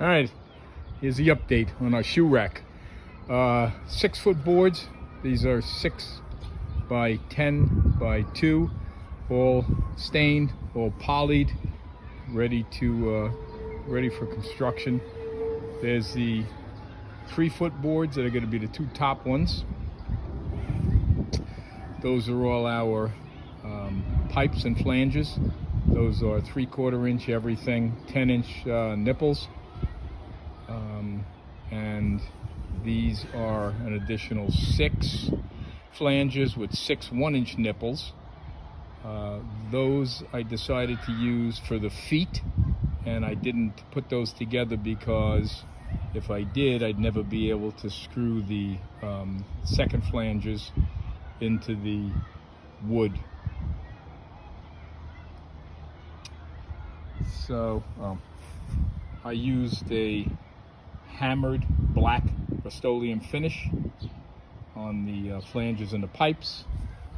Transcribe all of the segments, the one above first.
All right, here's the update on our shoe rack. 6-foot boards. These are 6 by 10 by 2, all stained, all polyed, ready for construction. There's the 3-foot boards that are going to be the 2 top ones. Those are all our pipes and flanges. Those are 3/4 inch everything, 10-inch nipples. And these are an additional 6 flanges with 6 1-inch nipples. Those I decided to use for the feet, and I didn't put those together because if I did, I'd never be able to screw the second flanges into the wood. So I used a hammered black Rust-Oleum finish on the flanges and the pipes.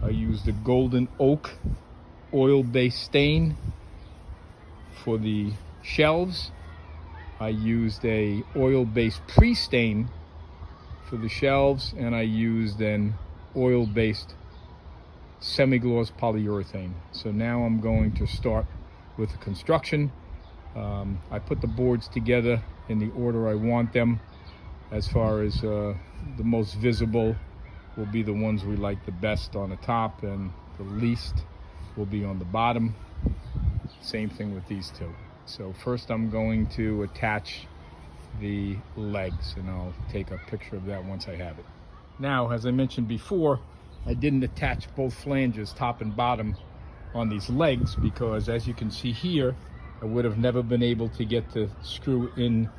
I used a golden oak oil-based stain for the shelves. I used a oil-based pre-stain for the shelves, and I used an oil-based semi-gloss polyurethane. So now I'm going to start with the construction. I put the boards together in the order I want them. As far as the most visible will be the ones we like the best on the top, and the least will be on the bottom. Same thing with these two. So first I'm going to attach the legs, and I'll take a picture of that once I have it. Now, as I mentioned before, I didn't attach both flanges, top and bottom, on these legs because, as you can see here, I would have never been able to get to screw in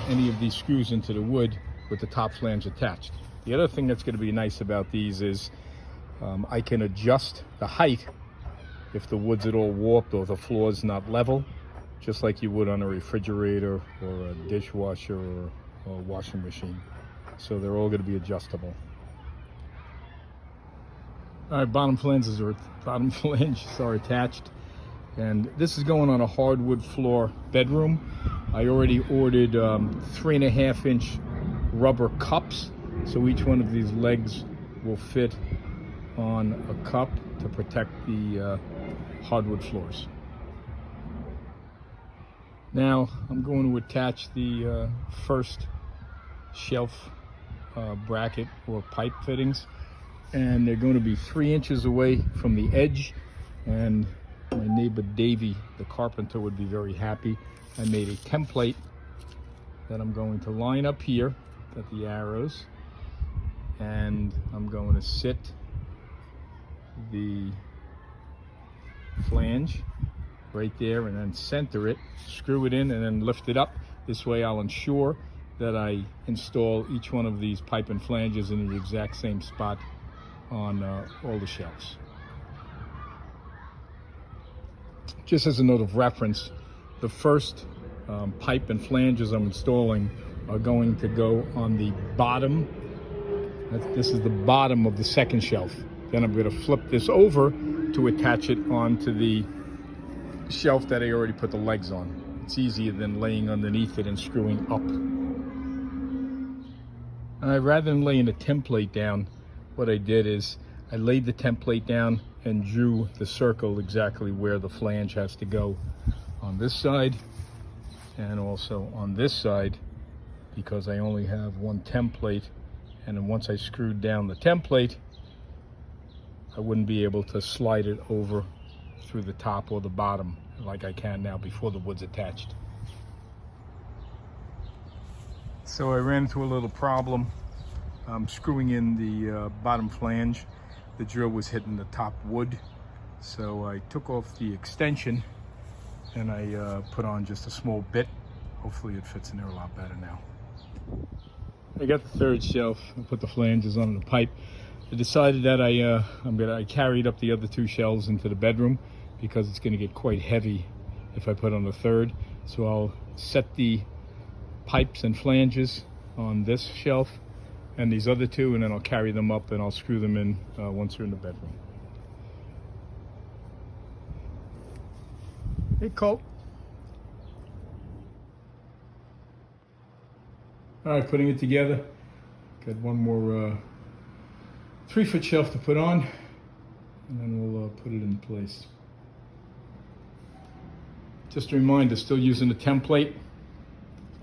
any of these screws into the wood with the top flange attached. The other thing that's going to be nice about these is I can adjust the height if the wood's at all warped or the floor's not level, just like you would on a refrigerator or a dishwasher or a washing machine. So they're all going to be adjustable. All right, bottom flanges are attached, and this is going on a hardwood floor bedroom. I already ordered 3.5-inch rubber cups, so each one of these legs will fit on a cup to protect the hardwood floors. Now I'm going to attach the first shelf bracket or pipe fittings, and they're going to be 3 inches away from the edge, and my neighbor Davey, the carpenter, would be very happy. I made a template that I'm going to line up here at the arrows, and I'm going to sit the flange right there and then center it, screw it in, and then lift it up. This way I'll ensure that I install each one of these pipe and flanges in the exact same spot on all the shelves. Just as a note of reference, the first pipe and flanges I'm installing are going to go on the bottom. This is the bottom of the second shelf. Then I'm going to flip this over to attach it onto the shelf that I already put the legs on. It's easier than laying underneath it and screwing up. Rather than laying a template down, what I did is I laid the template down and drew the circle exactly where the flange has to go on this side and also on this side, because I only have one template, and then once I screwed down the template, I wouldn't be able to slide it over through the top or the bottom like I can now before the wood's attached. So I ran into a little problem. Screwing in the bottom flange, the drill was hitting the top wood, so I took off the extension and I put on just a small bit. Hopefully it fits in there a lot better now. I got the third shelf. I put the flanges on the pipe. I decided that I carried up the other 2 shelves into the bedroom because it's going to get quite heavy if I put on the third. So I'll set the pipes and flanges on this shelf and these other 2, and then I'll carry them up and I'll screw them in once they're in the bedroom. Hey, Colt. All right, putting it together. Got one more 3-foot shelf to put on, and then we'll put it in place. Just a reminder, still using the template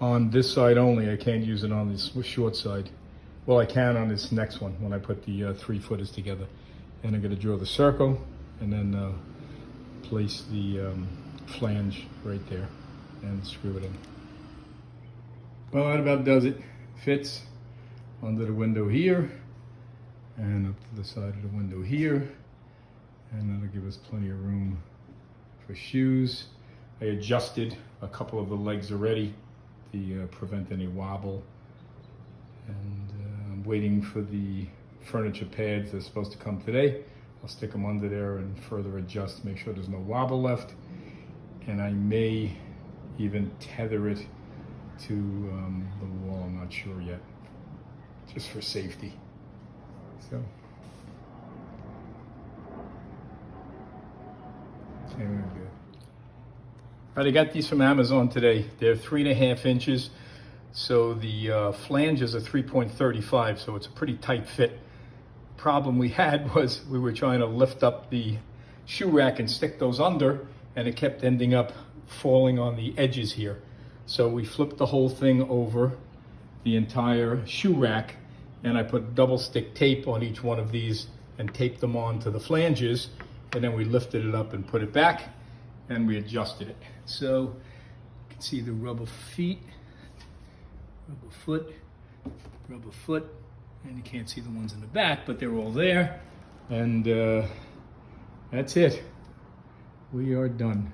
on this side only. I can't use it on this short side. Well, I can on this next one when I put the 3-footers together. And I'm going to draw the circle and then place the flange right there and screw it in. Well, that about does it. Fits under the window here and up to the side of the window here. And that'll give us plenty of room for shoes. I adjusted a couple of the legs already to prevent any wobble. And I'm waiting for the furniture pads. They're supposed to come today. I'll stick them under there and further adjust, make sure there's no wobble left. And I may even tether it to the wall. I'm not sure yet, just for safety. So, very good. All right, I got these from Amazon today. They're 3.5 inches. So the flanges are 3.35, so it's a pretty tight fit. Problem we had was we were trying to lift up the shoe rack and stick those under, and it kept ending up falling on the edges here. So we flipped the whole thing over, the entire shoe rack, and I put double stick tape on each one of these and taped them onto the flanges, and then we lifted it up and put it back, and we adjusted it. So you can see the rubber feet, rubber foot, and you can't see the ones in the back, but they're all there. And that's it. We are done.